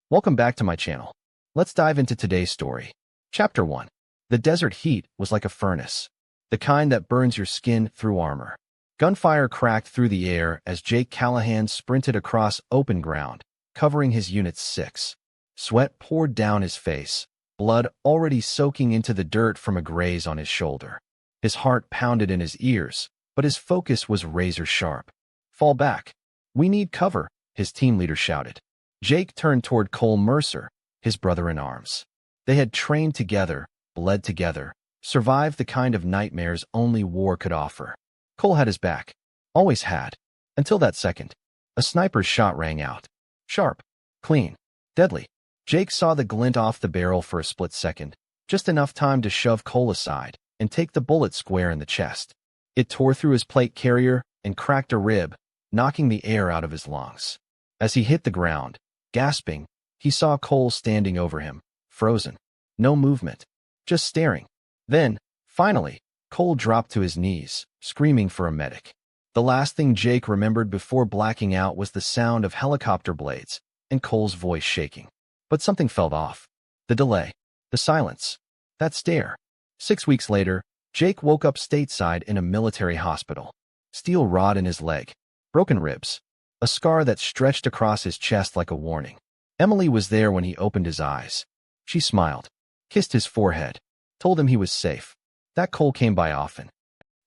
Welcome back to my channel. Let's dive into today's story. Chapter 1. The desert heat was like a furnace, the kind that burns your skin through armor. Gunfire cracked through the air as Jake Callahan sprinted across open ground, covering his Unit's 6. Sweat poured down his face, blood already soaking into the dirt from a graze on his shoulder. His heart pounded in his ears, but his focus was razor sharp. "Fall back. We need cover," his team leader shouted. Jake turned toward Cole Mercer, his brother-in-arms. They had trained together, bled together, survived the kind of nightmares only war could offer. Cole had his back. Always had. Until that second. A sniper's shot rang out. Sharp. Clean. Deadly. Jake saw the glint off the barrel for a split second, just enough time to shove Cole aside and take the bullet square in the chest. It tore through his plate carrier and cracked a rib, knocking the air out of his lungs. As he hit the ground, gasping, he saw Cole standing over him, frozen. No movement. Just staring. Then, finally, Cole dropped to his knees, screaming for a medic. The last thing Jake remembered before blacking out was the sound of helicopter blades and Cole's voice shaking. But something felt off. The delay. The silence. That stare. 6 weeks later, Jake woke up stateside in a military hospital. Steel rod in his leg. Broken ribs. A scar that stretched across his chest like a warning. Emily was there when he opened his eyes. She smiled, kissed his forehead, told him he was safe. That Cole came by often.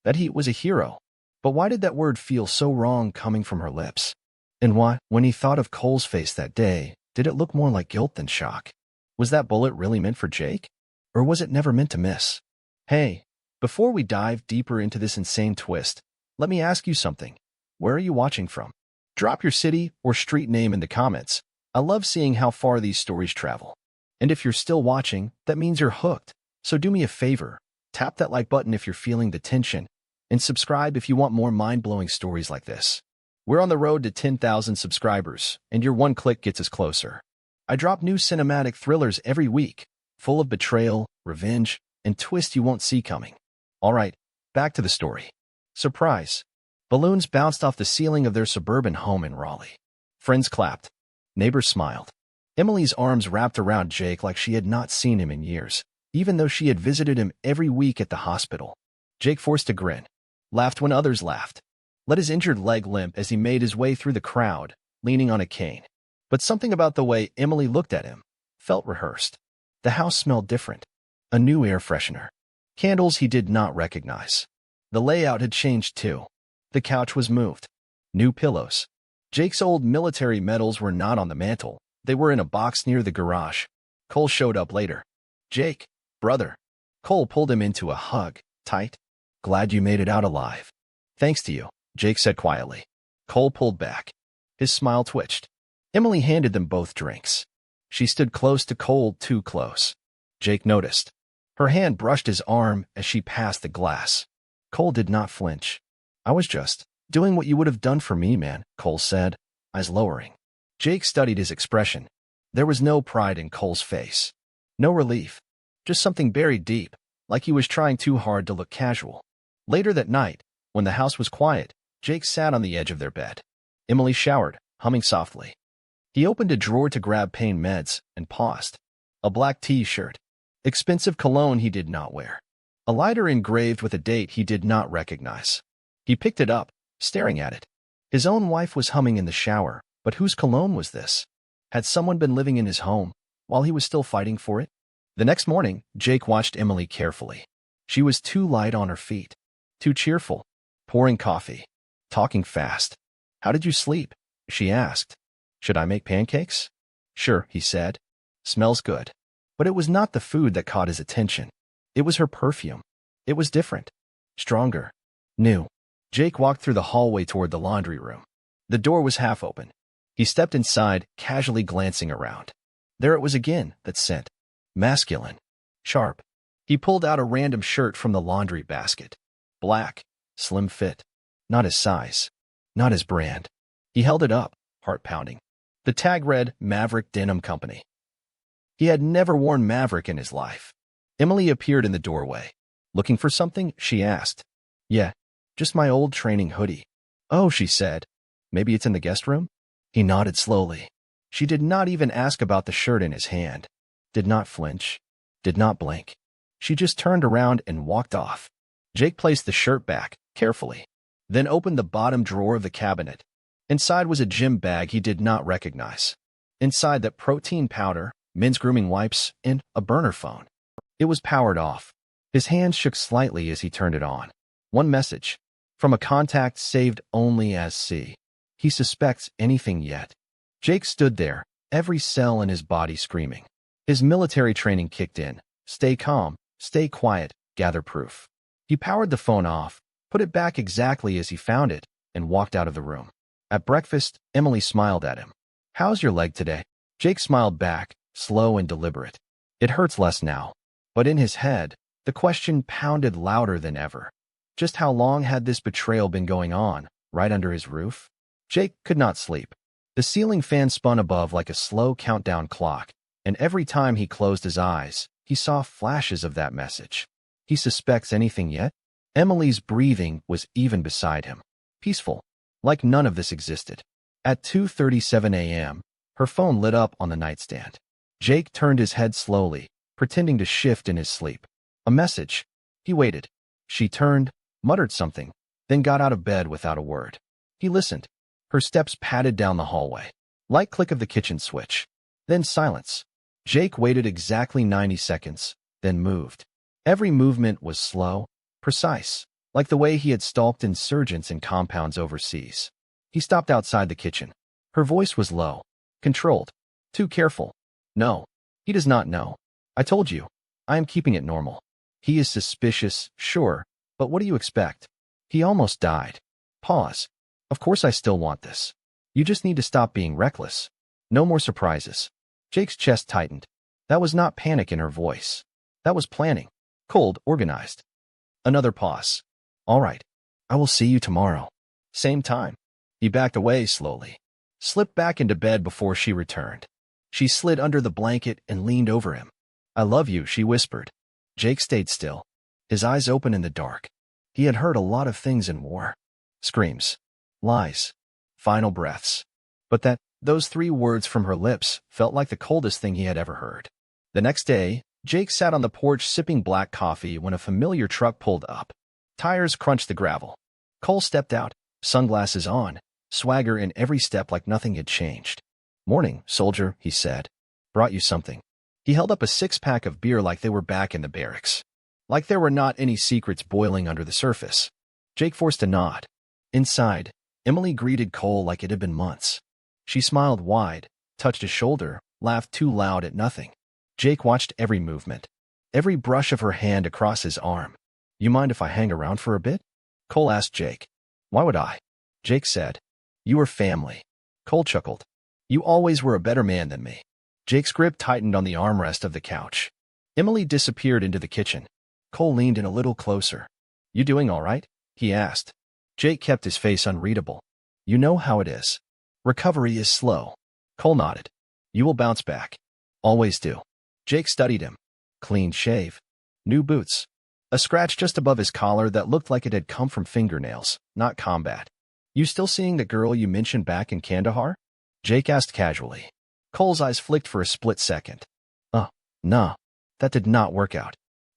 That he was a hero. But why did that word feel so wrong coming from her lips? And why, when he thought of Cole's face that day, did it look more like guilt than shock? Was that bullet really meant for Jake? Or was it never meant to miss? Hey, before we dive deeper into this insane twist, let me ask you something. Where are you watching from? Drop your city or street name in the comments. I love seeing how far these stories travel. And if you're still watching, that means you're hooked. So do me a favor, tap that like button if you're feeling the tension, and subscribe if you want more mind-blowing stories like this. We're on the road to 10,000 subscribers, and your one click gets us closer. I drop new cinematic thrillers every week, full of betrayal, revenge, and twists you won't see coming. All right, back to the story. Surprise. Balloons bounced off the ceiling of their suburban home in Raleigh. Friends clapped. Neighbors smiled. Emily's arms wrapped around Jake like she had not seen him in years, even though she had visited him every week at the hospital. Jake forced a grin, laughed when others laughed, let his injured leg limp as he made his way through the crowd, leaning on a cane. But something about the way Emily looked at him felt rehearsed. The house smelled different. A new air freshener. Candles he did not recognize. The layout had changed too. The couch was moved. New pillows. Jake's old military medals were not on the mantel. They were in a box near the garage. Cole showed up later. "Jake, brother." Cole pulled him into a hug, tight. "Glad you made it out alive." "Thanks to you," Jake said quietly. Cole pulled back. His smile twitched. Emily handed them both drinks. She stood close to Cole, too close. Jake noticed. Her hand brushed his arm as she passed the glass. Cole did not flinch. "I was just doing what you would have done for me, man," Cole said, eyes lowering. Jake studied his expression. There was no pride in Cole's face. No relief. Just something buried deep, like he was trying too hard to look casual. Later that night, when the house was quiet, Jake sat on the edge of their bed. Emily showered, humming softly. He opened a drawer to grab pain meds and paused. A black T-shirt. Expensive cologne he did not wear. A lighter engraved with a date he did not recognize. He picked it up, staring at it. His own wife was humming in the shower, but whose cologne was this? Had someone been living in his home while he was still fighting for it? The next morning, Jake watched Emily carefully. She was too light on her feet, too cheerful, pouring coffee, talking fast. "How did you sleep?" she asked. "Should I make pancakes?" "Sure," he said. "Smells good." But it was not the food that caught his attention. It was her perfume. It was different, stronger, new. Jake walked through the hallway toward the laundry room. The door was half open. He stepped inside, casually glancing around. There it was again, that scent. Masculine. Sharp. He pulled out a random shirt from the laundry basket. Black. Slim fit. Not his size. Not his brand. He held it up, heart pounding. The tag read Maverick Denim Company. He had never worn Maverick in his life. Emily appeared in the doorway. "Looking for something?" she asked. "Yeah, just my old training hoodie." "Oh," she said. "Maybe it's in the guest room?" He nodded slowly. She did not even ask about the shirt in his hand, did not flinch, did not blink. She just turned around and walked off. Jake placed the shirt back, carefully, then opened the bottom drawer of the cabinet. Inside was a gym bag he did not recognize. Inside that protein powder, men's grooming wipes, and a burner phone. It was powered off. His hands shook slightly as he turned it on. One message. From a contact saved only as C. He suspects anything yet. Jake stood there, every cell in his body screaming. His military training kicked in. Stay calm, stay quiet, gather proof. He powered the phone off, put it back exactly as he found it, and walked out of the room. At breakfast, Emily smiled at him. How's your leg today? Jake smiled back, slow and deliberate. It hurts less now. But in his head, the question pounded louder than ever. Just how long had this betrayal been going on, right under his roof? Jake could not sleep. The ceiling fan spun above like a slow countdown clock, and every time he closed his eyes, he saw flashes of that message. He suspects anything yet? Emily's breathing was even beside him. Peaceful, like none of this existed. At 2:37 a.m., her phone lit up on the nightstand. Jake turned his head slowly, pretending to shift in his sleep. A message. He waited. She turned, muttered something, then got out of bed without a word. He listened. Her steps padded down the hallway. Light click of the kitchen switch. Then silence. Jake waited exactly 90 seconds, then moved. Every movement was slow, precise, like the way he had stalked insurgents in compounds overseas. He stopped outside the kitchen. Her voice was low, controlled, too careful. No, he does not know. I told you. I am keeping it normal. He is suspicious, sure, but what do you expect? He almost died. Pause. Of course I still want this. You just need to stop being reckless. No more surprises. Jake's chest tightened. That was not panic in her voice. That was planning. Cold, organized. Another pause. All right. I will see you tomorrow. Same time. He backed away slowly. Slipped back into bed before she returned. She slid under the blanket and leaned over him. I love you, she whispered. Jake stayed still, his eyes open in the dark. He had heard a lot of things in war. Screams. Lies. Final breaths. But those 3 words from her lips felt like the coldest thing he had ever heard. The next day, Jake sat on the porch sipping black coffee when a familiar truck pulled up. Tires crunched the gravel. Cole stepped out, sunglasses on, swagger in every step like nothing had changed. Morning, soldier, he said. Brought you something. He held up a 6-pack of beer like they were back in the barracks. Like there were not any secrets boiling under the surface. Jake forced a nod. Inside, Emily greeted Cole like it had been months. She smiled wide, touched his shoulder, laughed too loud at nothing. Jake watched every movement, every brush of her hand across his arm. You mind if I hang around for a bit? Cole asked Jake. Why would I? Jake said. You are family. Cole chuckled. You always were a better man than me. Jake's grip tightened on the armrest of the couch. Emily disappeared into the kitchen. Cole leaned in a little closer. You doing all right? He asked. Jake kept his face unreadable. You know how it is. Recovery is slow. Cole nodded. You will bounce back. Always do. Jake studied him. Clean shave. New boots. A scratch just above his collar that looked like it had come from fingernails, not combat. You still seeing the girl you mentioned back in Kandahar? Jake asked casually. Cole's eyes flicked for a split second. Nah. That did not work out.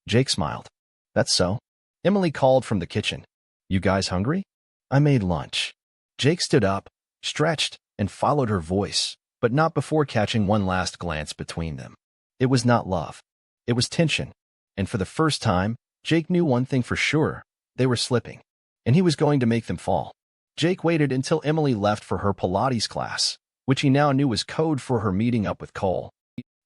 Jake smiled. That's so. Emily called from the kitchen. You guys hungry? I made lunch. Jake stood up, stretched, and followed her voice, but not before catching one last glance between them. It was not love. It was tension. And for the first time, Jake knew one thing for sure. They were slipping. And he was going to make them fall. Jake waited until Emily left for her Pilates class, which he now knew was code for her meeting up with Cole.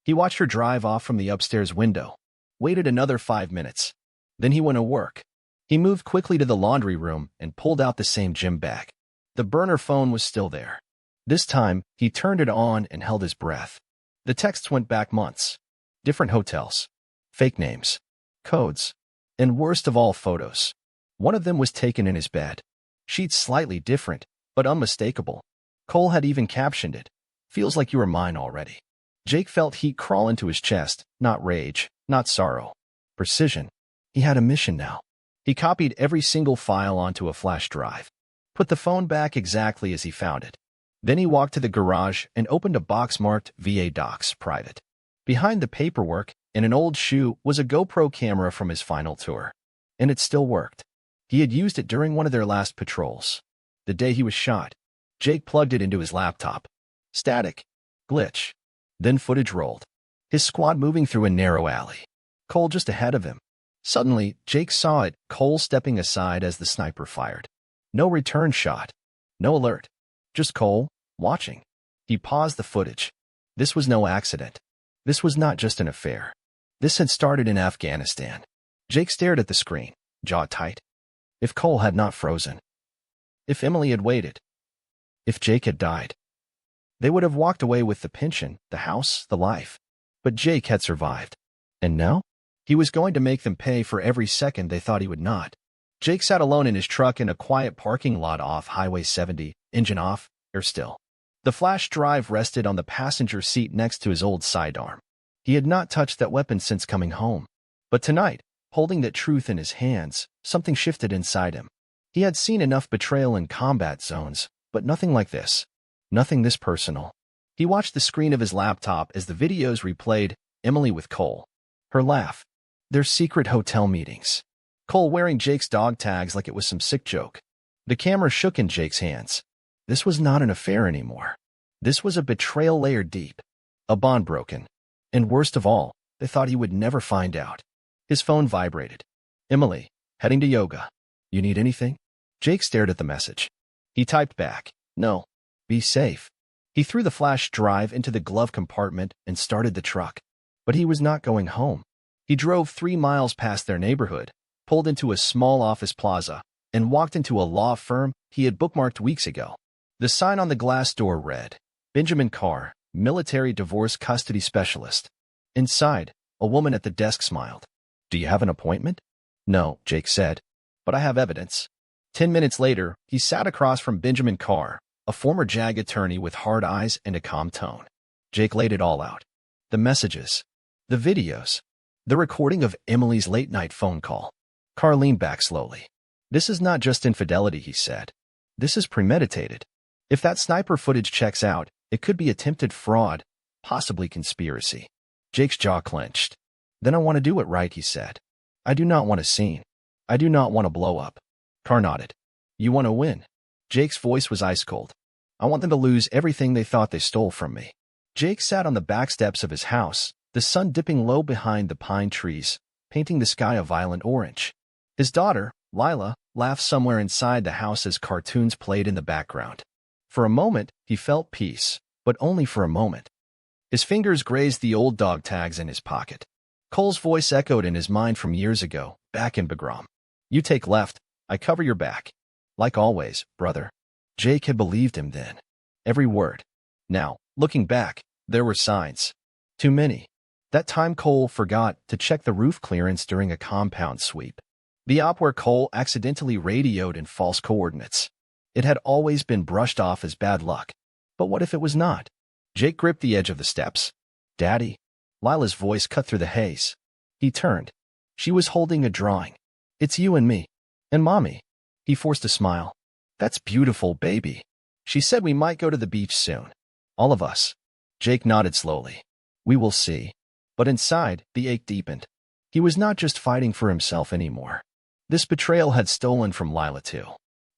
He watched her drive off from the upstairs window, waited another 5 minutes. Then he went to work. He moved quickly to the laundry room and pulled out the same gym bag. The burner phone was still there. This time, he turned it on and held his breath. The texts went back months. Different hotels. Fake names. Codes. And worst of all, photos. One of them was taken in his bed. Sheets slightly different, but unmistakable. Cole had even captioned it. Feels like you were mine already. Jake felt heat crawl into his chest, not rage, not sorrow. Precision. He had a mission now. He copied every single file onto a flash drive. Put the phone back exactly as he found it. Then he walked to the garage and opened a box marked VA Docs Private. Behind the paperwork, in an old shoe, was a GoPro camera from his final tour. And it still worked. He had used it during one of their last patrols. The day he was shot, Jake plugged it into his laptop. Static. Glitch. Then footage rolled. His squad moving through a narrow alley. Cole just ahead of him. Suddenly, Jake saw it, Cole stepping aside as the sniper fired. No return shot. No alert. Just Cole, watching. He paused the footage. This was no accident. This was not just an affair. This had started in Afghanistan. Jake stared at the screen, jaw tight. If Cole had not frozen. If Emily had waited. If Jake had died. They would have walked away with the pension, the house, the life. But Jake had survived. And now? He was going to make them pay for every second they thought he would not. Jake sat alone in his truck in a quiet parking lot off Highway 70, engine off, air still. The flash drive rested on the passenger seat next to his old sidearm. He had not touched that weapon since coming home. But tonight, holding that truth in his hands, something shifted inside him. He had seen enough betrayal in combat zones, but nothing like this. Nothing this personal. He watched the screen of his laptop as the videos replayed, Emily with Cole. Her laugh. Their secret hotel meetings. Cole wearing Jake's dog tags like it was some sick joke. The camera shook in Jake's hands. This was not an affair anymore. This was a betrayal layered deep. A bond broken. And worst of all, they thought he would never find out. His phone vibrated. Emily, heading to yoga. You need anything? Jake stared at the message. He typed back, no. Be safe. He threw the flash drive into the glove compartment and started the truck. But he was not going home. He drove 3 miles past their neighborhood, pulled into a small office plaza, and walked into a law firm he had bookmarked weeks ago. The sign on the glass door read, Benjamin Carr, Military Divorce Custody Specialist. Inside, a woman at the desk smiled. Do you have an appointment? No, Jake said. But I have evidence. 10 minutes later, he sat across from Benjamin Carr, a former JAG attorney with hard eyes and a calm tone. Jake laid it all out. The messages. The videos. The recording of Emily's late-night phone call. Carr leaned back slowly. This is not just infidelity, he said. This is premeditated. If that sniper footage checks out, it could be attempted fraud, possibly conspiracy. Jake's jaw clenched. Then I want to do it right, he said. I do not want a scene. I do not want to blow up. Carr nodded. You want to win. Jake's voice was ice cold. I want them to lose everything they thought they stole from me. Jake sat on the back steps of his house, the sun dipping low behind the pine trees, painting the sky a violent orange. His daughter, Lila, laughed somewhere inside the house as cartoons played in the background. For a moment, he felt peace, but only for a moment. His fingers grazed the old dog tags in his pocket. Cole's voice echoed in his mind from years ago, back in Bagram. You take left, I cover your back. Like always, brother. Jake had believed him then. Every word. Now, looking back, there were signs. Too many. That time Cole forgot to check the roof clearance during a compound sweep. The op where Cole accidentally radioed in false coordinates. It had always been brushed off as bad luck. But what if it was not? Jake gripped the edge of the steps. Daddy? Lila's voice cut through the haze. He turned. She was holding a drawing. It's you and me. And Mommy. He forced a smile. That's beautiful, baby. She said we might go to the beach soon. All of us. Jake nodded slowly. We will see. But inside, the ache deepened. He was not just fighting for himself anymore. This betrayal had stolen from Lila too.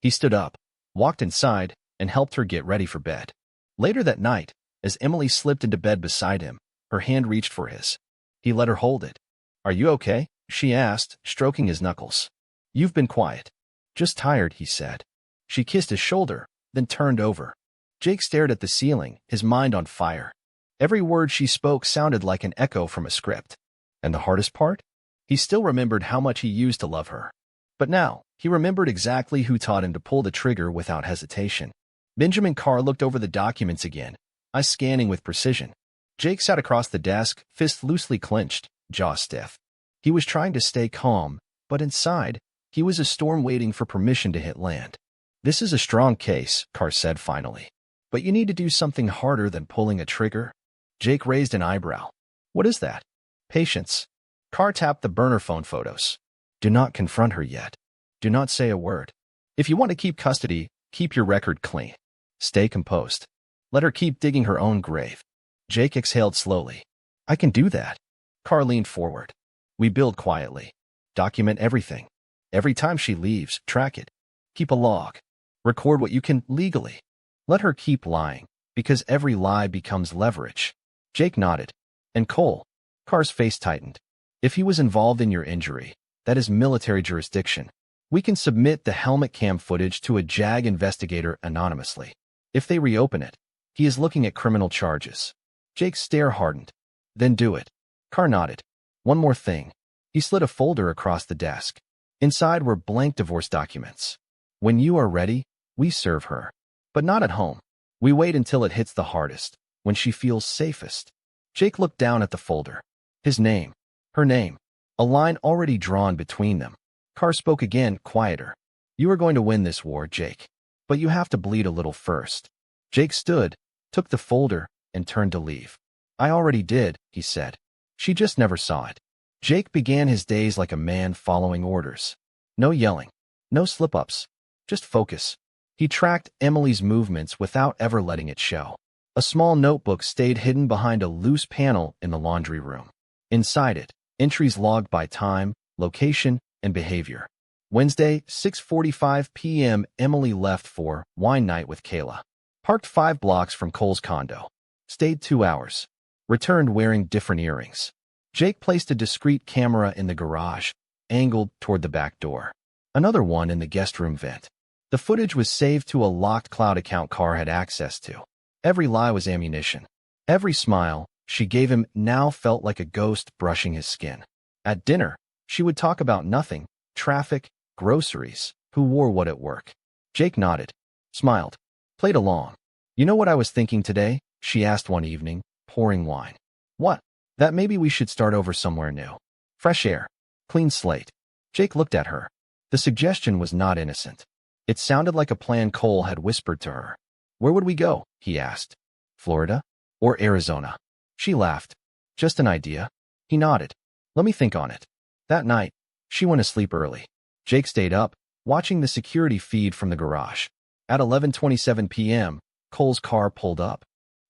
He stood up, walked inside, and helped her get ready for bed. Later that night, as Emily slipped into bed beside him, her hand reached for his. He let her hold it. Are you okay? She asked, stroking his knuckles. You've been quiet. Just tired, he said. She kissed his shoulder, then turned over. Jake stared at the ceiling, his mind on fire. Every word she spoke sounded like an echo from a script. And the hardest part? He still remembered how much he used to love her. But now, he remembered exactly who taught him to pull the trigger without hesitation. Benjamin Carr looked over the documents again, eyes scanning with precision. Jake sat across the desk, fists loosely clenched, jaw stiff. He was trying to stay calm, but inside, he was a storm waiting for permission to hit land. This is a strong case, Carr said finally. But you need to do something harder than pulling a trigger. Jake raised an eyebrow. What is that? Patience. Carr tapped the burner phone photos. Do not confront her yet. Do not say a word. If you want to keep custody, keep your record clean. Stay composed. Let her keep digging her own grave. Jake exhaled slowly. I can do that. Carr leaned forward. We build quietly. Document everything. Every time she leaves, track it. Keep a log. Record what you can legally. Let her keep lying, because every lie becomes leverage. Jake nodded. And Cole? Carr's face tightened. If he was involved in your injury, that is military jurisdiction. We can submit the helmet cam footage to a JAG investigator anonymously. If they reopen it, he is looking at criminal charges. Jake's stare hardened. Then do it. Carr nodded. One more thing. He slid a folder across the desk. Inside were blank divorce documents. When you are ready, we serve her. But not at home. We wait until it hits the hardest, when she feels safest. Jake looked down at the folder. His name. Her name. A line already drawn between them. Carr spoke again, quieter. You are going to win this war, Jake. But you have to bleed a little first. Jake stood, took the folder, and turned to leave. I already did, he said. She just never saw it. Jake began his days like a man following orders. No yelling. No slip-ups. Just focus. He tracked Emily's movements without ever letting it show. A small notebook stayed hidden behind a loose panel in the laundry room. Inside it, entries logged by time, location, and behavior. Wednesday, 6:45 p.m. Emily left for wine night with Kayla. Parked 5 blocks from Cole's condo. Stayed 2 hours. Returned wearing different earrings. Jake placed a discreet camera in the garage, angled toward the back door. Another one in the guest room vent. The footage was saved to a locked cloud account Carr had access to. Every lie was ammunition. Every smile she gave him now felt like a ghost brushing his skin. At dinner, she would talk about nothing, traffic, groceries, who wore what at work. Jake nodded, smiled, played along. You know what I was thinking today? She asked one evening, pouring wine. What? That maybe we should start over somewhere new. Fresh air. Clean slate. Jake looked at her. The suggestion was not innocent. It sounded like a plan Cole had whispered to her. Where would we go? He asked. Florida? Or Arizona? She laughed. Just an idea. He nodded. Let me think on it. That night, she went to sleep early. Jake stayed up, watching the security feed from the garage. At 11:27 p.m., Cole's car pulled up.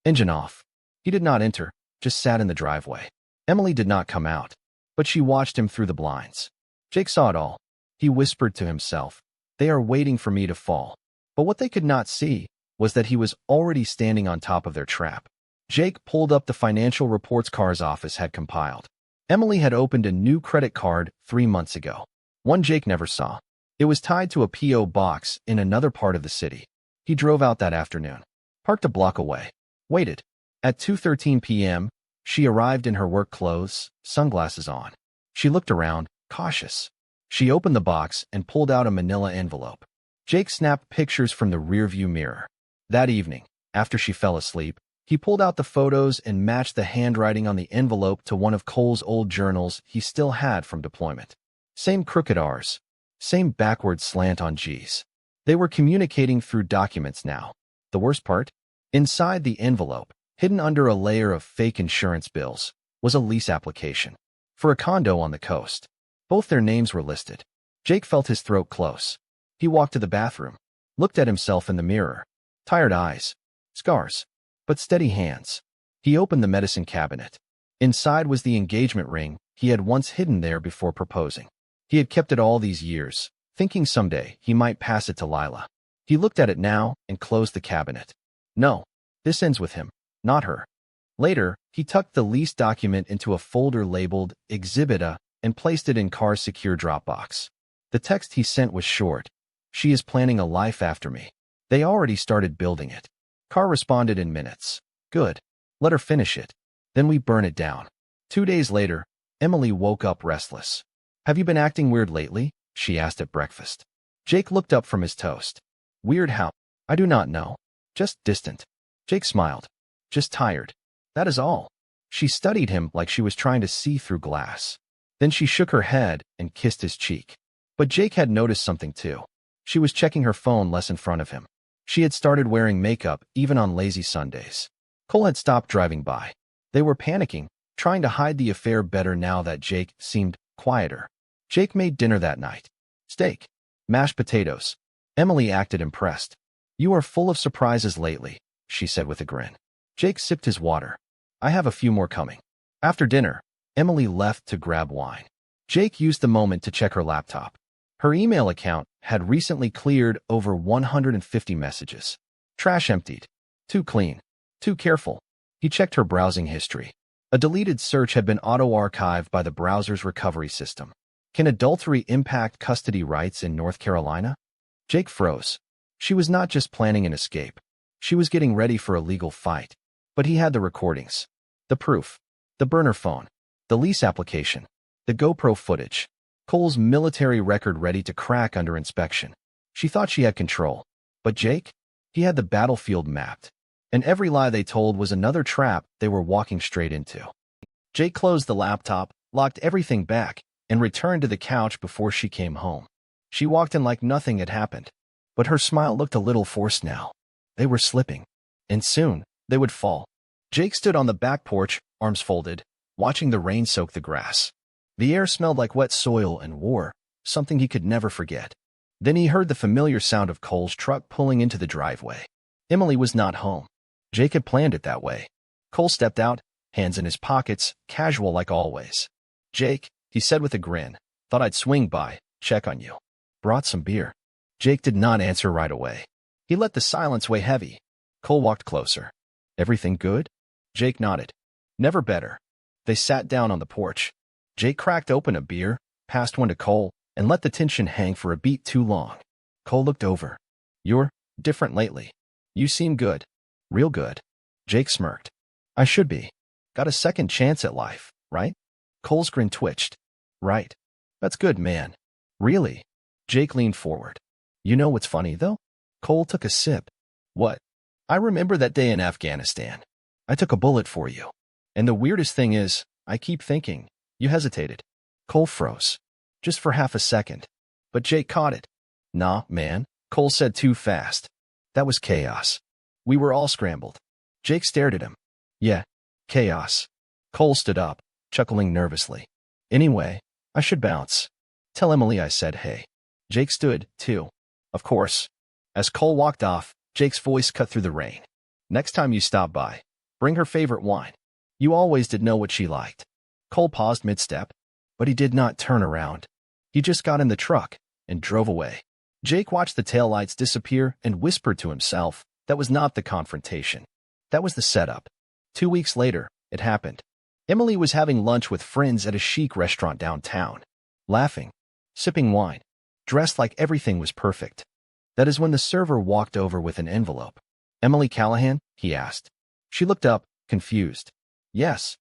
Engine off. He did not enter, just sat in the driveway. Emily did not come out, but she watched him through the blinds. Jake saw it all. He whispered to himself, they are waiting for me to fall. But what they could not see was that he was already standing on top of their trap. Jake pulled up the financial reports Carr's office had compiled. Emily had opened a new credit card 3 months ago. One Jake never saw. It was tied to a P.O. box in another part of the city. He drove out that afternoon. Parked a block away. Waited. At 2:13 p.m., she arrived in her work clothes, sunglasses on. She looked around, cautious. She opened the box and pulled out a manila envelope. Jake snapped pictures from the rearview mirror. That evening, after she fell asleep, he pulled out the photos and matched the handwriting on the envelope to one of Cole's old journals he still had from deployment. Same crooked R's. Same backward slant on G's. They were communicating through documents now. The worst part? Inside the envelope, hidden under a layer of fake insurance bills, was a lease application for a condo on the coast. Both their names were listed. Jake felt his throat close. He walked to the bathroom, looked at himself in the mirror. Tired eyes. Scars. But steady hands. He opened the medicine cabinet. Inside was the engagement ring he had once hidden there before proposing. He had kept it all these years, thinking someday he might pass it to Lila. He looked at it now and closed the cabinet. No, this ends with him, not her. Later, he tucked the lease document into a folder labeled Exhibit A and placed it in Carr's secure Dropbox. The text he sent was short. She is planning a life after me. They already started building it. Carr responded in minutes. Good. Let her finish it. Then we burn it down. 2 days later, Emily woke up restless. Have you been acting weird lately? She asked at breakfast. Jake looked up from his toast. Weird how? I do not know. Just distant. Jake smiled. Just tired. That is all. She studied him like she was trying to see through glass. Then she shook her head and kissed his cheek. But Jake had noticed something too. She was checking her phone less in front of him. She had started wearing makeup even on lazy Sundays. Cole had stopped driving by. They were panicking, trying to hide the affair better now that Jake seemed quieter. Jake made dinner that night. Steak. Mashed potatoes. Emily acted impressed. You are full of surprises lately, she said with a grin. Jake sipped his water. I have a few more coming. After dinner, Emily left to grab wine. Jake used the moment to check her laptop. Her email account had recently cleared over 150 messages. Trash emptied. Too clean. Too careful. He checked her browsing history. A deleted search had been auto-archived by the browser's recovery system. Can adultery impact custody rights in North Carolina? Jake froze. She was not just planning an escape. She was getting ready for a legal fight. But he had the recordings, the proof, the burner phone, the lease application, the GoPro footage, Cole's military record ready to crack under inspection. She thought she had control. But Jake? He had the battlefield mapped. And every lie they told was another trap they were walking straight into. Jake closed the laptop, locked everything back, and returned to the couch before she came home. She walked in like nothing had happened. But her smile looked a little forced now. They were slipping. And soon, they would fall. Jake stood on the back porch, arms folded, watching the rain soak the grass. The air smelled like wet soil and war, something he could never forget. Then he heard the familiar sound of Cole's truck pulling into the driveway. Emily was not home. Jake had planned it that way. Cole stepped out, hands in his pockets, casual like always. Jake, he said with a grin, thought I'd swing by, check on you. Brought some beer. Jake did not answer right away. He let the silence weigh heavy. Cole walked closer. Everything good? Jake nodded. Never better. They sat down on the porch. Jake cracked open a beer, passed one to Cole, and let the tension hang for a beat too long. Cole looked over. You're different lately. You seem good. Real good. Jake smirked. I should be. Got a second chance at life, right? Cole's grin twitched. Right. That's good, man. Really? Jake leaned forward. You know what's funny, though? Cole took a sip. What? I remember that day in Afghanistan. I took a bullet for you. And the weirdest thing is, I keep thinking, you hesitated. Cole froze. Just for half a second. But Jake caught it. Nah, man. Cole said too fast. That was chaos. We were all scrambled. Jake stared at him. Yeah, chaos. Cole stood up, chuckling nervously. Anyway, I should bounce. Tell Emily I said hey. Jake stood, too. Of course. As Cole walked off, Jake's voice cut through the rain. Next time you stop by, bring her favorite wine. You always did know what she liked. Cole paused mid-step, but he did not turn around. He just got in the truck and drove away. Jake watched the taillights disappear and whispered to himself, that was not the confrontation. That was the setup. 2 weeks later, it happened. Emily was having lunch with friends at a chic restaurant downtown. Laughing, sipping wine, dressed like everything was perfect. That is when the server walked over with an envelope. Emily Callahan? He asked. She looked up, confused. Yes.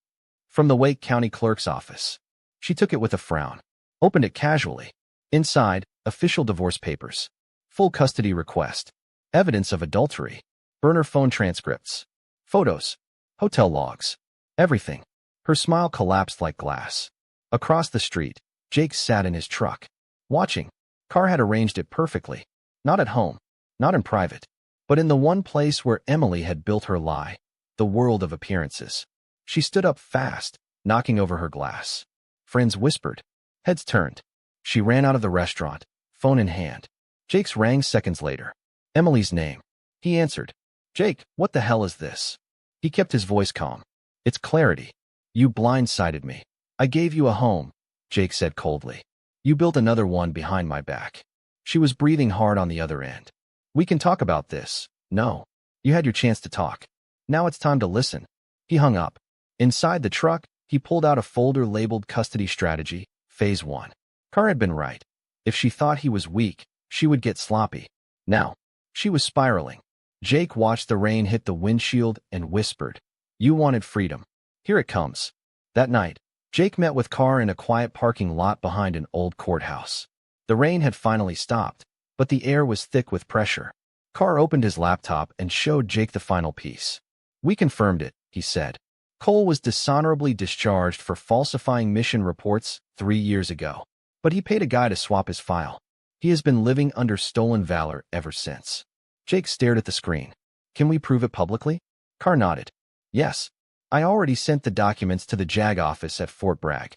From the Wake County Clerk's office. She took it with a frown. Opened it casually. Inside, official divorce papers. Full custody request. Evidence of adultery. Burner phone transcripts. Photos. Hotel logs. Everything. Her smile collapsed like glass. Across the street, Jake sat in his truck. Watching. Carr had arranged it perfectly. Not at home. Not in private. But in the one place where Emily had built her lie. The world of appearances. She stood up fast, knocking over her glass. Friends whispered. Heads turned. She ran out of the restaurant, phone in hand. Jake's rang seconds later. Emily's name. He answered. Jake, what the hell is this? He kept his voice calm. It's Clarity. You blindsided me. I gave you a home, Jake said coldly. You built another one behind my back. She was breathing hard on the other end. We can talk about this. No. You had your chance to talk. Now it's time to listen. He hung up. Inside the truck, he pulled out a folder labeled Custody Strategy, Phase 1. Carr had been right. If she thought he was weak, she would get sloppy. Now, she was spiraling. Jake watched the rain hit the windshield and whispered, You wanted freedom. Here it comes. That night, Jake met with Carr in a quiet parking lot behind an old courthouse. The rain had finally stopped, but the air was thick with pressure. Carr opened his laptop and showed Jake the final piece. We confirmed it, he said. Cole was dishonorably discharged for falsifying mission reports 3 years ago. But he paid a guy to swap his file. He has been living under stolen valor ever since. Jake stared at the screen. Can we prove it publicly? Carr nodded. Yes. I already sent the documents to the JAG office at Fort Bragg.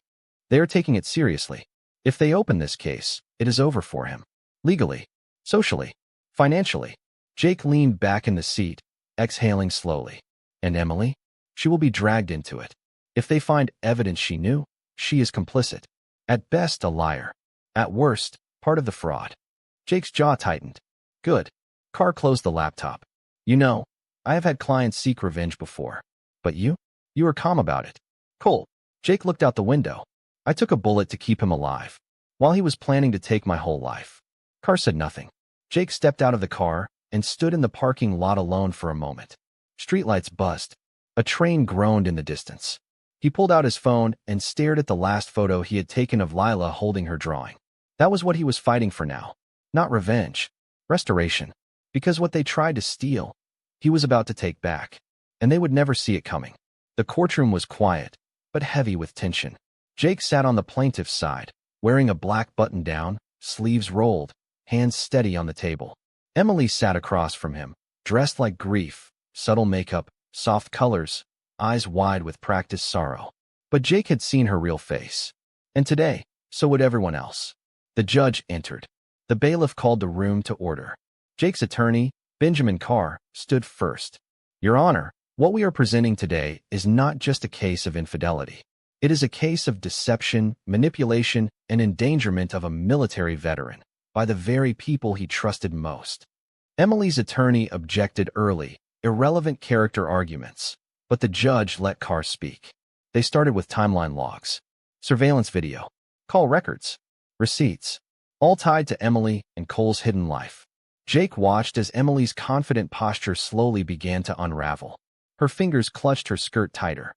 They are taking it seriously. If they open this case, it is over for him. Legally, socially, financially. Jake leaned back in the seat, exhaling slowly. And Emily? She will be dragged into it. If they find evidence she knew, she is complicit. At best, a liar. At worst, part of the fraud. Jake's jaw tightened. Good. Carr closed the laptop. You know, I have had clients seek revenge before. But you? You were calm about it. Cole. Jake looked out the window. I took a bullet to keep him alive, while he was planning to take my whole life. Carr said nothing. Jake stepped out of the car and stood in the parking lot alone for a moment. Streetlights buzzed. A train groaned in the distance. He pulled out his phone and stared at the last photo he had taken of Lila holding her drawing. That was what he was fighting for now. Not revenge. Restoration. Because what they tried to steal, he was about to take back. And they would never see it coming. The courtroom was quiet, but heavy with tension. Jake sat on the plaintiff's side, wearing a black button-down, sleeves rolled, hands steady on the table. Emily sat across from him, dressed like grief, subtle makeup, soft colors, eyes wide with practiced sorrow. But Jake had seen her real face. And today, so would everyone else. The judge entered. The bailiff called the room to order. Jake's attorney, Benjamin Carr, stood first. Your Honor, what we are presenting today is not just a case of infidelity. It is a case of deception, manipulation, and endangerment of a military veteran by the very people he trusted most. Emily's attorney objected early, irrelevant character arguments, but the judge let Carr speak. They started with timeline logs, surveillance video, call records, receipts, all tied to Emily and Cole's hidden life. Jake watched as Emily's confident posture slowly began to unravel. Her fingers clutched her skirt tighter.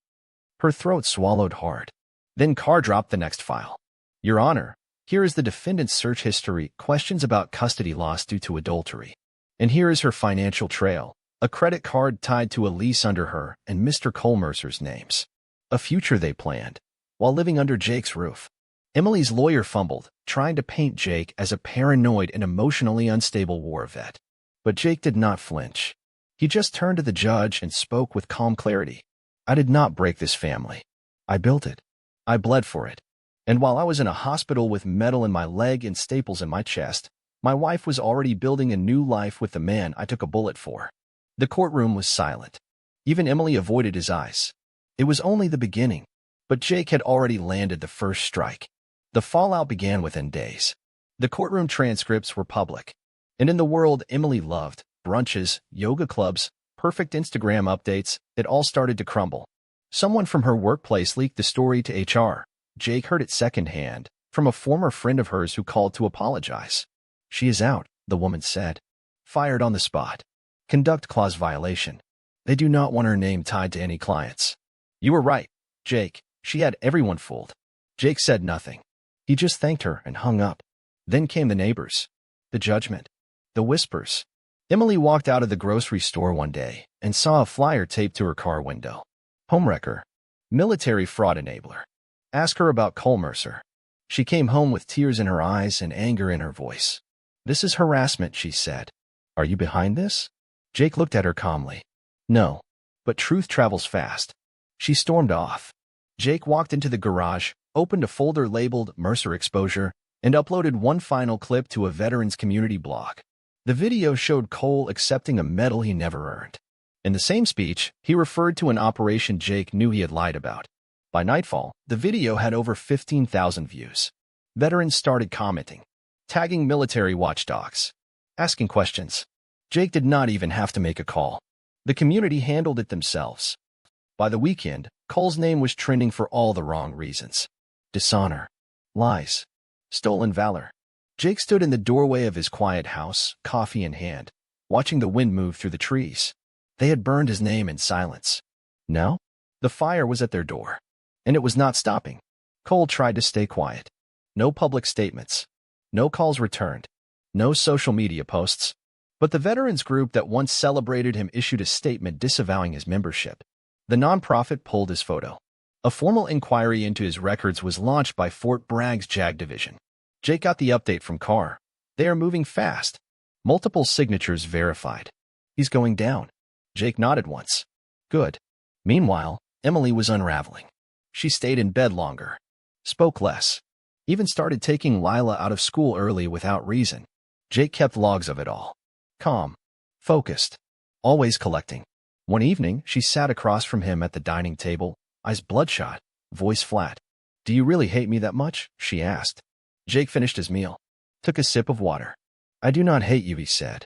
Her throat swallowed hard. Then Carr dropped the next file. Your Honor, here is the defendant's search history, questions about custody loss due to adultery. And here is her financial trail, a credit card tied to a lease under her and Mr. Cole Mercer's names. A future they planned, while living under Jake's roof. Emily's lawyer fumbled, trying to paint Jake as a paranoid and emotionally unstable war vet. But Jake did not flinch. He just turned to the judge and spoke with calm clarity. I did not break this family. I built it. I bled for it. And while I was in a hospital with metal in my leg and staples in my chest, my wife was already building a new life with the man I took a bullet for. The courtroom was silent. Even Emily avoided his eyes. It was only the beginning, but Jake had already landed the first strike. The fallout began within days. The courtroom transcripts were public. And in the world Emily loved, brunches, yoga clubs, perfect Instagram updates, it all started to crumble. Someone from her workplace leaked the story to HR. Jake heard it secondhand, from a former friend of hers who called to apologize. She is out, the woman said. Fired on the spot. Conduct clause violation. They do not want her name tied to any clients. You were right, Jake. She had everyone fooled. Jake said nothing. He just thanked her and hung up. Then came the neighbors. The judgment. The whispers. Emily walked out of the grocery store one day and saw a flyer taped to her car window. Homewrecker. Military fraud enabler. Ask her about Cole Mercer. She came home with tears in her eyes and anger in her voice. This is harassment, she said. Are you behind this? Jake looked at her calmly. No. But truth travels fast. She stormed off. Jake walked into the garage, opened a folder labeled Mercer Exposure, and uploaded one final clip to a veterans community blog. The video showed Cole accepting a medal he never earned. In the same speech, he referred to an operation Jake knew he had lied about. By nightfall, the video had over 15,000 views. Veterans started commenting, tagging military watchdogs, asking questions. Jake did not even have to make a call. The community handled it themselves. By the weekend, Cole's name was trending for all the wrong reasons. Dishonor, lies, stolen valor. Jake stood in the doorway of his quiet house, coffee in hand, watching the wind move through the trees. They had burned his name in silence. Now, the fire was at their door. And it was not stopping. Cole tried to stay quiet. No public statements. No calls returned. No social media posts. But the veterans group that once celebrated him issued a statement disavowing his membership. The nonprofit pulled his photo. A formal inquiry into his records was launched by Fort Bragg's JAG division. Jake got the update from Carr. They are moving fast. Multiple signatures verified. He's going down. Jake nodded once. Good. Meanwhile, Emily was unraveling. She stayed in bed longer, spoke less, even started taking Lila out of school early without reason. Jake kept logs of it all. Calm, focused, always collecting. One evening, she sat across from him at the dining table, eyes bloodshot, voice flat. "Do you really hate me that much?" she asked. Jake finished his meal, took a sip of water. "I do not hate you," he said.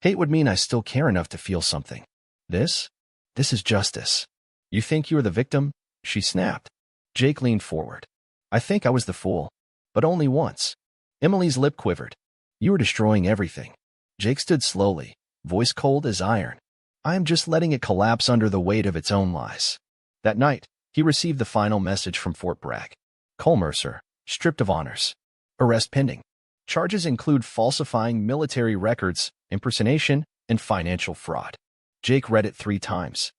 "Hate would mean I still care enough to feel something. This is justice." "You think you are the victim?" she snapped. Jake leaned forward. "I think I was the fool, but only once." Emily's lip quivered. "You were destroying everything." Jake stood slowly, voice cold as iron. "I am just letting it collapse under the weight of its own lies." That night, he received the final message from Fort Bragg. Cole Mercer, stripped of honors. Arrest pending. Charges include falsifying military records, impersonation, and financial fraud. Jake read it 3 times.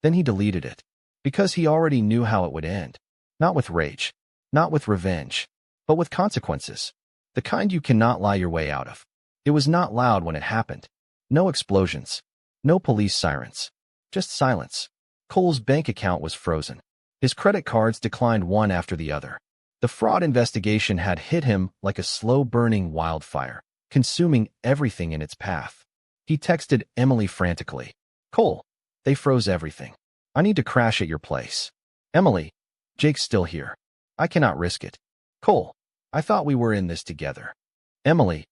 Then he deleted it. Because he already knew how it would end. Not with rage, not with revenge, but with consequences. The kind you cannot lie your way out of. It was not loud when it happened. No explosions. No police sirens. Just silence. Cole's bank account was frozen. His credit cards declined one after the other. The fraud investigation had hit him like a slow-burning wildfire, consuming everything in its path. He texted Emily frantically. "Cole, they froze everything. I need to crash at your place." "Emily, Jake's still here. I cannot risk it." "Cole, I thought we were in this together." "Emily,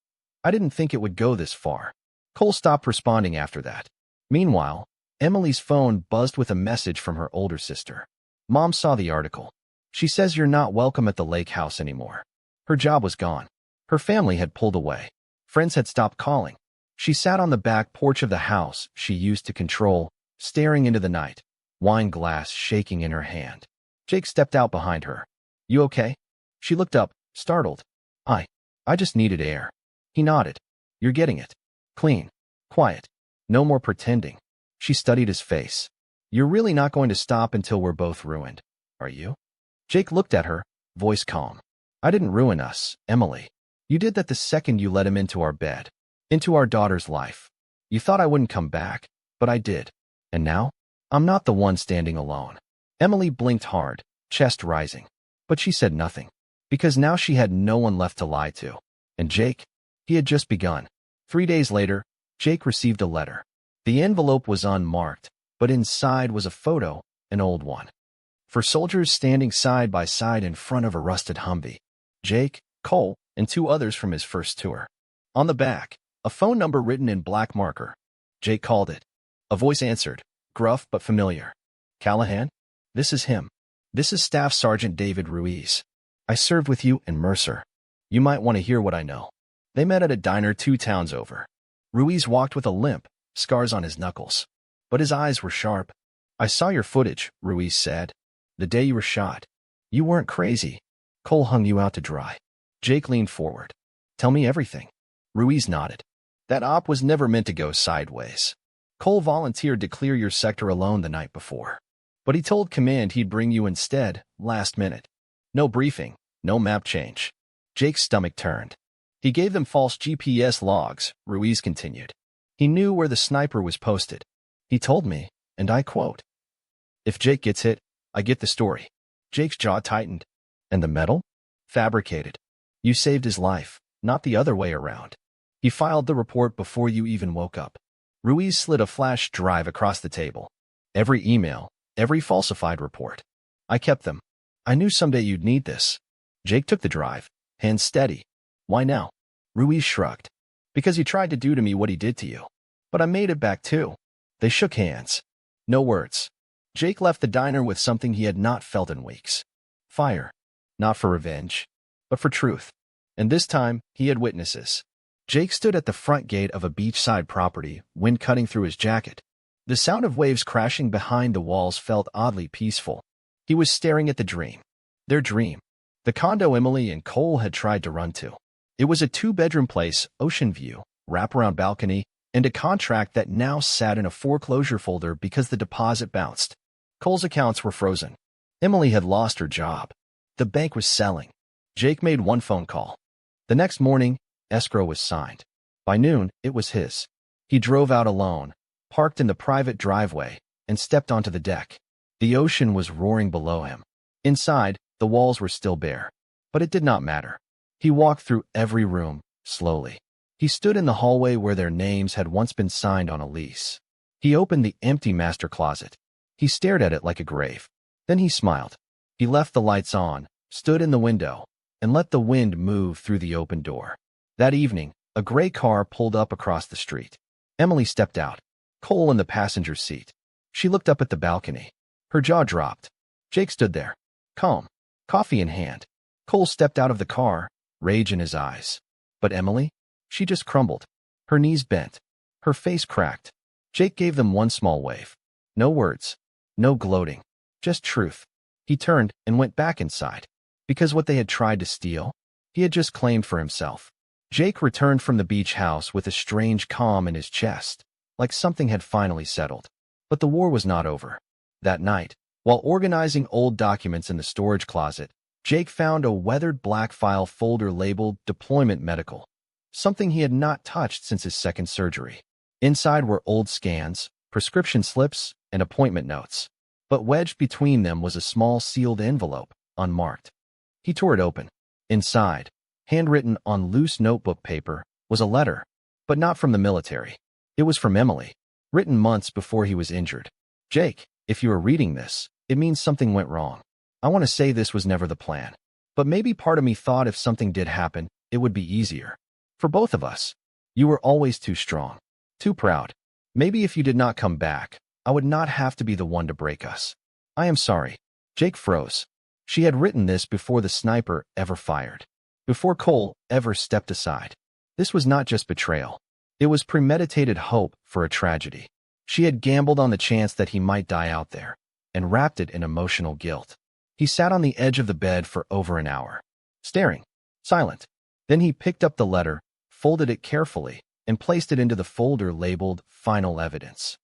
I didn't think it would go this far." Cole stopped responding after that. Meanwhile, Emily's phone buzzed with a message from her older sister. "Mom saw the article. She says you're not welcome at the lake house anymore." Her job was gone. Her family had pulled away. Friends had stopped calling. She sat on the back porch of the house she used to control, staring into the night, wine glass shaking in her hand. Jake stepped out behind her. "You okay?" She looked up, startled. I just needed air." He nodded. "You're getting it. Clean. Quiet. No more pretending." She studied his face. "You're really not going to stop until we're both ruined, are you?" Jake looked at her, voice calm. "I didn't ruin us, Emily. You did that the second you let him into our bed, into our daughter's life. You thought I wouldn't come back, but I did. And now, I'm not the one standing alone." Emily blinked hard, chest rising. But she said nothing, because now she had no one left to lie to. And Jake? He had just begun. 3 days later, Jake received a letter. The envelope was unmarked, but inside was a photo, an old one. For soldiers standing side by side in front of a rusted Humvee. Jake, Cole, and 2 others from his first tour. On the back, a phone number written in black marker. Jake called it. A voice answered, gruff but familiar. "Callahan? This is him. This is Staff Sergeant David Ruiz. I served with you in Mercer. You might want to hear what I know." They met at a diner 2 towns over. Ruiz walked with a limp, scars on his knuckles. But his eyes were sharp. "I saw your footage," Ruiz said. "The day you were shot. You weren't crazy. Cole hung you out to dry." Jake leaned forward. "Tell me everything." Ruiz nodded. "That op was never meant to go sideways. Cole volunteered to clear your sector alone the night before. But he told command he'd bring you instead, last minute. No briefing, no map change." Jake's stomach turned. "He gave them false GPS logs," Ruiz continued. "He knew where the sniper was posted. He told me, and I quote, 'If Jake gets hit, I get the story.'" Jake's jaw tightened. "And the medal? Fabricated. You saved his life, not the other way around. He filed the report before you even woke up." Ruiz slid a flash drive across the table. "Every email, every falsified report. I kept them. I knew someday you'd need this." Jake took the drive, hands steady. "Why now?" Ruiz shrugged. "Because he tried to do to me what he did to you. But I made it back too." They shook hands. No words. Jake left the diner with something he had not felt in weeks. Fire. Not for revenge, but for truth. And this time, he had witnesses. Jake stood at the front gate of a beachside property, wind cutting through his jacket. The sound of waves crashing behind the walls felt oddly peaceful. He was staring at the dream. Their dream. The condo Emily and Cole had tried to run to. It was a 2-bedroom place, ocean view, wraparound balcony, and a contract that now sat in a foreclosure folder because the deposit bounced. Cole's accounts were frozen. Emily had lost her job. The bank was selling. Jake made 1 phone call. The next morning, escrow was signed. By noon, it was his. He drove out alone, parked in the private driveway, and stepped onto the deck. The ocean was roaring below him. Inside, the walls were still bare. But it did not matter. He walked through every room, slowly. He stood in the hallway where their names had once been signed on a lease. He opened the empty master closet. He stared at it like a grave. Then he smiled. He left the lights on, stood in the window, and let the wind move through the open door. That evening, a gray car pulled up across the street. Emily stepped out, Cole in the passenger seat. She looked up at the balcony. Her jaw dropped. Jake stood there, calm, coffee in hand. Cole stepped out of the car, rage in his eyes. But Emily? She just crumbled. Her knees bent. Her face cracked. Jake gave them one small wave. No words. No gloating. Just truth. He turned and went back inside. Because what they had tried to steal, he had just claimed for himself. Jake returned from the beach house with a strange calm in his chest, like something had finally settled. But the war was not over. That night, while organizing old documents in the storage closet, Jake found a weathered black file folder labeled Deployment Medical, something he had not touched since his second surgery. Inside were old scans, prescription slips, and appointment notes. But wedged between them was a small sealed envelope, unmarked. He tore it open. Inside, handwritten on loose notebook paper, was a letter, but not from the military. It was from Emily, written months before he was injured. Jake, if you are reading this, it means something went wrong. I want to say this was never the plan. But maybe part of me thought if something did happen, it would be easier. For both of us. You were always too strong. Too proud. Maybe if you did not come back, I would not have to be the one to break us. I am sorry. Jake froze. She had written this before the sniper ever fired. Before Cole ever stepped aside. This was not just betrayal. It was premeditated hope for a tragedy. She had gambled on the chance that he might die out there, and wrapped it in emotional guilt. He sat on the edge of the bed for over an hour, staring, silent. Then he picked up the letter, folded it carefully, and placed it into the folder labeled Final Evidence.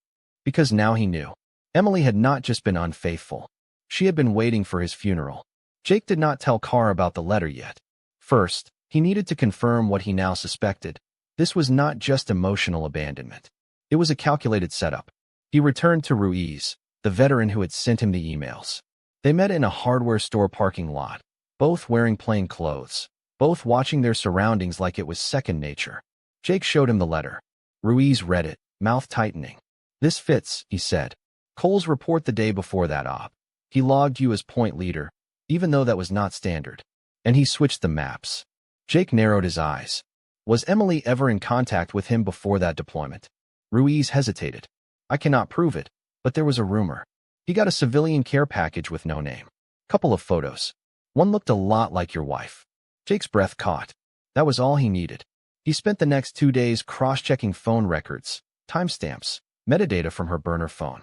Because now he knew. Emily had not just been unfaithful. She had been waiting for his funeral. Jake did not tell Carr about the letter yet. First, he needed to confirm what he now suspected. This was not just emotional abandonment. It was a calculated setup. He returned to Ruiz, the veteran who had sent him the emails. They met in a hardware store parking lot, both wearing plain clothes, both watching their surroundings like it was second nature. Jake showed him the letter. Ruiz read it, mouth tightening. This fits, he said. Cole's report the day before that op. He logged you as point leader, even though that was not standard. And he switched the maps. Jake narrowed his eyes. Was Emily ever in contact with him before that deployment? Ruiz hesitated. I cannot prove it, but there was a rumor. He got a civilian care package with no name. Couple of photos. One looked a lot like your wife. Jake's breath caught. That was all he needed. He spent the next 2 days cross-checking phone records, timestamps, metadata from her burner phone.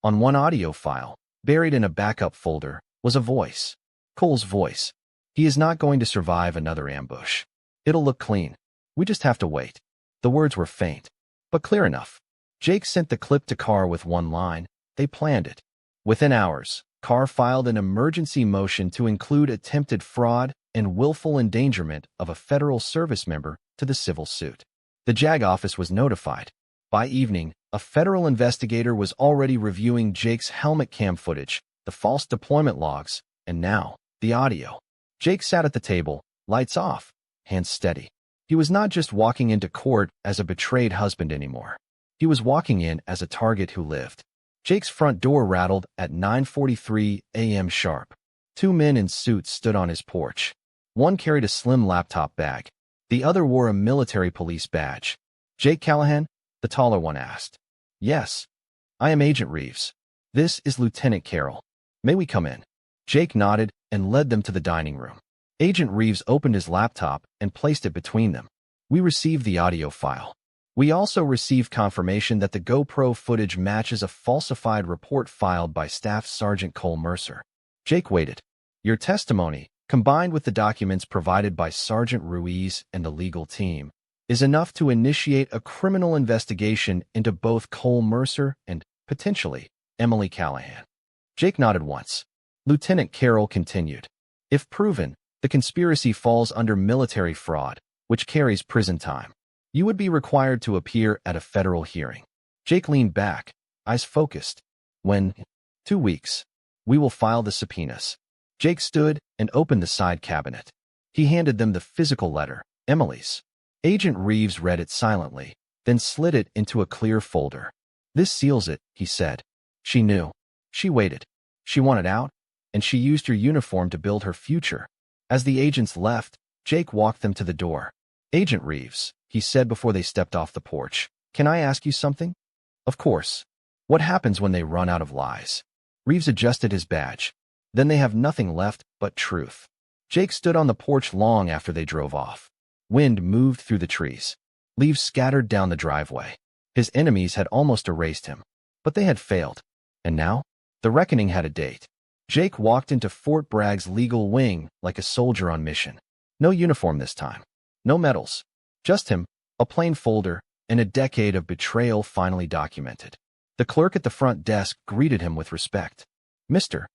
On one audio file, buried in a backup folder, was a voice. Cole's voice. He is not going to survive another ambush. It'll look clean. We just have to wait. The words were faint, but clear enough. Jake sent the clip to Carr with one line. They planned it. Within hours, Carr filed an emergency motion to include attempted fraud and willful endangerment of a federal service member to the civil suit. The JAG office was notified. By evening, a federal investigator was already reviewing Jake's helmet cam footage, the false deployment logs, and now, the audio. Jake sat at the table, lights off, hands steady. He was not just walking into court as a betrayed husband anymore. He was walking in as a target who lived. Jake's front door rattled at 9:43 a.m. sharp. 2 men in suits stood on his porch. One carried a slim laptop bag. The other wore a military police badge. Jake Callahan? The taller one asked. Yes. I am Agent Reeves. This is Lieutenant Carroll. May we come in? Jake nodded and led them to the dining room. Agent Reeves opened his laptop and placed it between them. We received the audio file. We also received confirmation that the GoPro footage matches a falsified report filed by Staff Sergeant Cole Mercer. Jake waited. Your testimony, combined with the documents provided by Sergeant Ruiz and the legal team, is enough to initiate a criminal investigation into both Cole Mercer and, potentially, Emily Callahan. Jake nodded once. Lieutenant Carroll continued. If proven, the conspiracy falls under military fraud, which carries prison time. You would be required to appear at a federal hearing. Jake leaned back, eyes focused. When? 2 weeks. We will file the subpoenas. Jake stood and opened the side cabinet. He handed them the physical letter, Emily's. Agent Reeves read it silently, then slid it into a clear folder. "This seals it," he said. She knew. She waited. She wanted out, and she used your uniform to build her future. As the agents left, Jake walked them to the door. "Agent Reeves," he said before they stepped off the porch, "can I ask you something?" "Of course." "What happens when they run out of lies?" Reeves adjusted his badge. "Then they have nothing left but truth." Jake stood on the porch long after they drove off. Wind moved through the trees. Leaves scattered down the driveway. His enemies had almost erased him, but they had failed. And now? The reckoning had a date. Jake walked into Fort Bragg's legal wing like a soldier on mission. No uniform this time. No medals. Just him, a plain folder, and a decade of betrayal finally documented. The clerk at the front desk greeted him with respect. "Mr.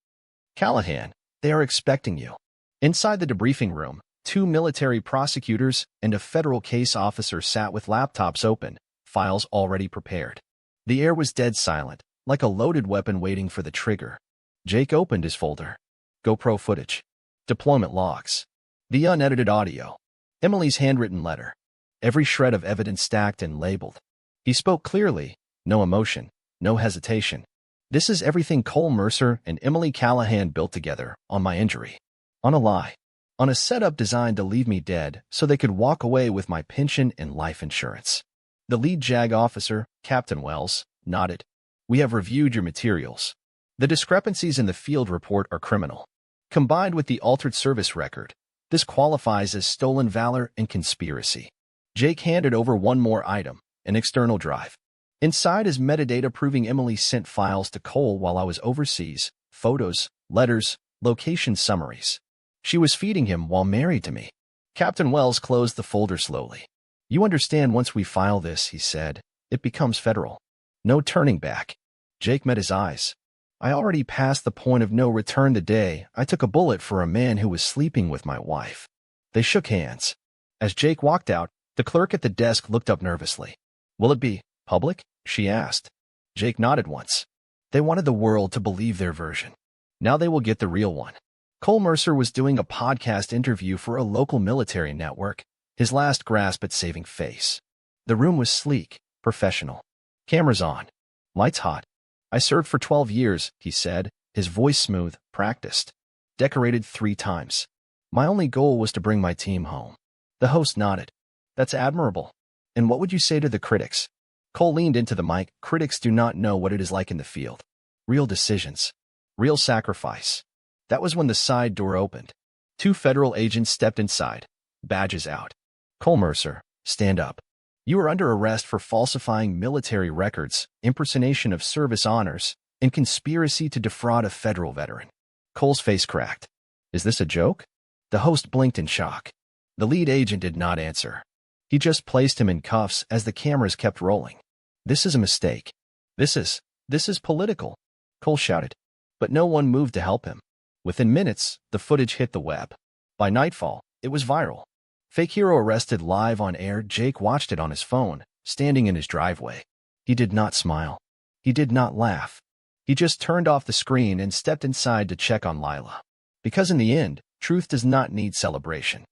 Callahan, they are expecting you." Inside the debriefing room, 2 military prosecutors and a federal case officer sat with laptops open, files already prepared. The air was dead silent, like a loaded weapon waiting for the trigger. Jake opened his folder. GoPro footage. Deployment logs. The unedited audio. Emily's handwritten letter. Every shred of evidence stacked and labeled. He spoke clearly, no emotion, no hesitation. "This is everything Cole Mercer and Emily Callahan built together on my injury. On a lie. On a setup designed to leave me dead so they could walk away with my pension and life insurance." The lead JAG officer, Captain Wells, nodded. "We have reviewed your materials. The discrepancies in the field report are criminal. Combined with the altered service record, this qualifies as stolen valor and conspiracy." Jake handed over one more item, an external drive. Inside is metadata proving Emily sent files to Cole while I was overseas, photos, letters, location summaries. She was feeding him while married to me. Captain Wells closed the folder slowly. "You understand once we file this," he said, "it becomes federal. No turning back." Jake met his eyes. "I already passed the point of no return the day I took a bullet for a man who was sleeping with my wife." They shook hands. As Jake walked out, the clerk at the desk looked up nervously. "Will it be public?" she asked. Jake nodded once. They wanted the world to believe their version. Now they will get the real one. Cole Mercer was doing a podcast interview for a local military network, his last grasp at saving face. The room was sleek, professional. Cameras on. Lights hot. "I served for 12 years, he said, his voice smooth, practiced. Decorated 3 times. My only goal was to bring my team home." The host nodded. "That's admirable. And what would you say to the critics?" Cole leaned into the mic. "Critics do not know what it is like in the field. Real decisions. Real sacrifice." That was when the side door opened. 2 federal agents stepped inside, badges out. "Cole Mercer, stand up. You are under arrest for falsifying military records, impersonation of service honors, and conspiracy to defraud a federal veteran." Cole's face cracked. "Is this a joke?" The host blinked in shock. The lead agent did not answer. He just placed him in cuffs as the cameras kept rolling. "This is a mistake. This is political," Cole shouted. But no one moved to help him. Within minutes, the footage hit the web. By nightfall, it was viral. Fake hero arrested live on air. Jake watched it on his phone, standing in his driveway. He did not smile. He did not laugh. He just turned off the screen and stepped inside to check on Lila. Because in the end, truth does not need celebration.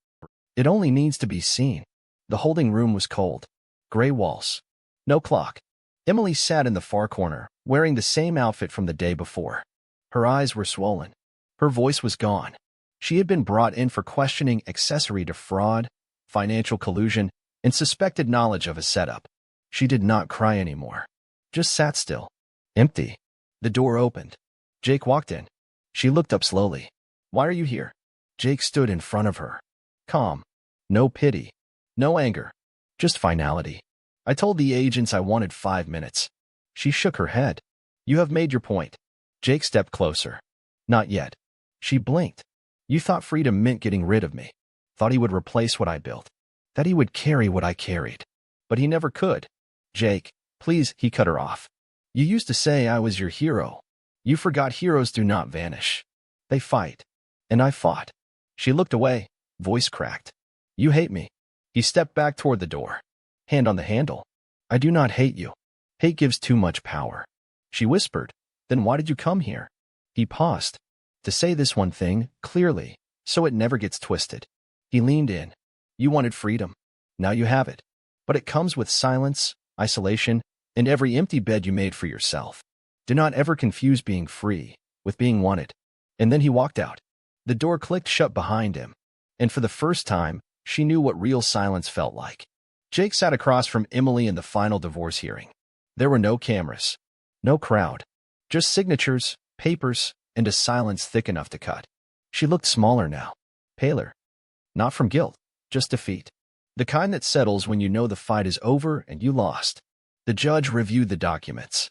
It only needs to be seen. The holding room was cold. Gray walls. No clock. Emily sat in the far corner, wearing the same outfit from the day before. Her eyes were swollen. Her voice was gone. She had been brought in for questioning accessory to fraud, financial collusion, and suspected knowledge of a setup. She did not cry anymore. Just sat still. Empty. The door opened. Jake walked in. She looked up slowly. "Why are you here?" Jake stood in front of her. Calm. No pity. No anger. Just finality. "I told the agents I wanted 5 minutes." She shook her head. "You have made your point." Jake stepped closer. "Not yet." She blinked. "You thought freedom meant getting rid of me. Thought he would replace what I built. That he would carry what I carried. But he never could." "Jake, please," he cut her off. "You used to say I was your hero. You forgot heroes do not vanish. They fight. And I fought." She looked away, voice cracked. "You hate me." He stepped back toward the door. Hand on the handle. "I do not hate you. Hate gives too much power." She whispered. "Then why did you come here?" He paused. "To say this one thing, clearly, so it never gets twisted." He leaned in. "You wanted freedom. Now you have it. But it comes with silence, isolation, and every empty bed you made for yourself. Do not ever confuse being free with being wanted. And then he walked out. The door clicked shut behind him. And for the first time, she knew what real silence felt like. Jake sat across from Emily in the final divorce hearing. There were no cameras, no crowd, just signatures, papers, and a silence thick enough to cut. She looked smaller now, paler. Not from guilt, just defeat. The kind that settles when you know the fight is over and you lost. The judge reviewed the documents.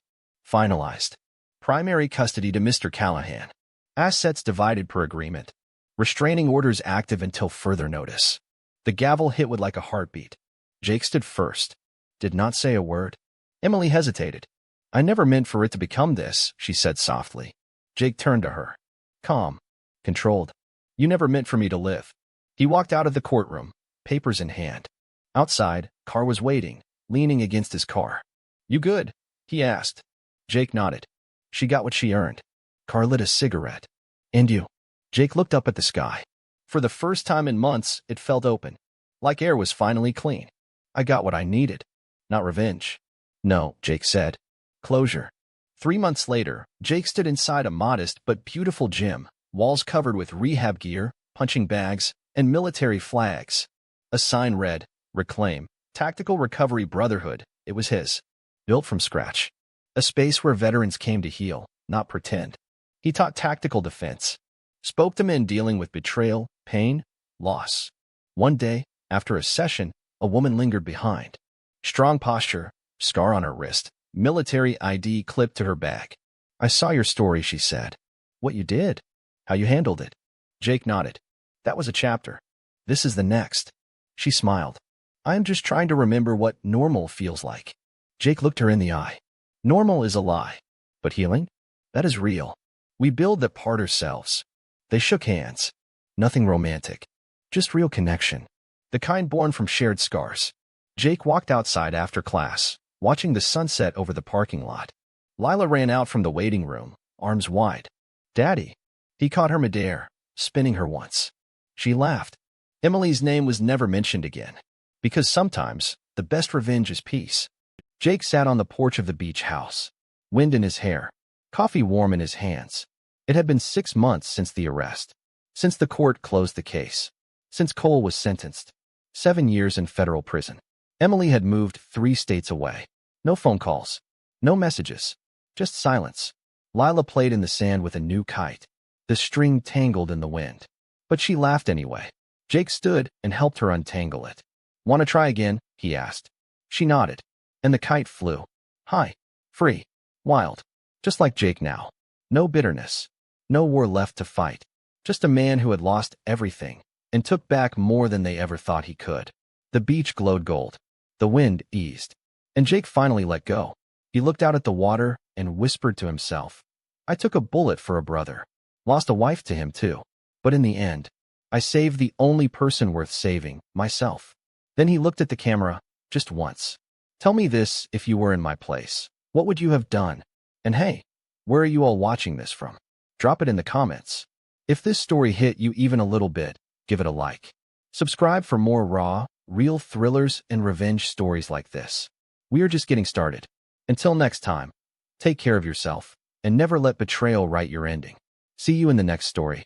Finalized. Primary custody to Mr. Callahan. Assets divided per agreement. Restraining orders active until further notice. The gavel hit with like a heartbeat. Jake stood first. Did not say a word. Emily hesitated. I never meant for it to become this, she said softly. Jake turned to her. Calm. Controlled. You never meant for me to live. He walked out of the courtroom, papers in hand. Outside, Carr was waiting, leaning against his car. You good? He asked. Jake nodded. She got what she earned. Carr lit a cigarette. And you? Jake looked up at the sky. For the first time in months, it felt open. Like air was finally clean. I got what I needed. Not revenge. No, Jake said. Closure. 3 months later, Jake stood inside a modest but beautiful gym, walls covered with rehab gear, punching bags, and military flags. A sign read, Reclaim, Tactical Recovery Brotherhood. It was his. Built from scratch. A space where veterans came to heal, not pretend. He taught tactical defense. Spoke to men dealing with betrayal, pain, loss. One day, after a session, a woman lingered behind. Strong posture, scar on her wrist, military ID clipped to her bag. I saw your story, she said. What you did? How you handled it? Jake nodded. That was a chapter. This is the next. She smiled. I am just trying to remember what normal feels like. Jake looked her in the eye. Normal is a lie. But healing? That is real. We build that part ourselves. They shook hands. Nothing romantic. Just real connection. The kind born from shared scars. Jake walked outside after class, watching the sunset over the parking lot. Lila ran out from the waiting room, arms wide. Daddy. He caught her midair, spinning her once. She laughed. Emily's name was never mentioned again. Because sometimes, the best revenge is peace. Jake sat on the porch of the beach house. Wind in his hair. Coffee warm in his hands. It had been 6 months since the arrest. Since the court closed the case. Since Cole was sentenced. 7 years in federal prison. Emily had moved 3 states away. No phone calls. No messages. Just silence. Lila played in the sand with a new kite. The string tangled in the wind. But she laughed anyway. Jake stood and helped her untangle it. Want to try again? He asked. She nodded. And the kite flew. High. Free. Wild. Just like Jake now. No bitterness. No war left to fight. Just a man who had lost everything and took back more than they ever thought he could. The beach glowed gold. The wind eased. And Jake finally let go. He looked out at the water and whispered to himself. I took a bullet for a brother. Lost a wife to him too. But in the end, I saved the only person worth saving, myself. Then he looked at the camera, just once. Tell me this if you were in my place. What would you have done? And hey, where are you all watching this from? Drop it in the comments. If this story hit you even a little bit, give it a like. Subscribe for more raw, real thrillers and revenge stories like this. We are just getting started. Until next time, take care of yourself, and never let betrayal write your ending. See you in the next story.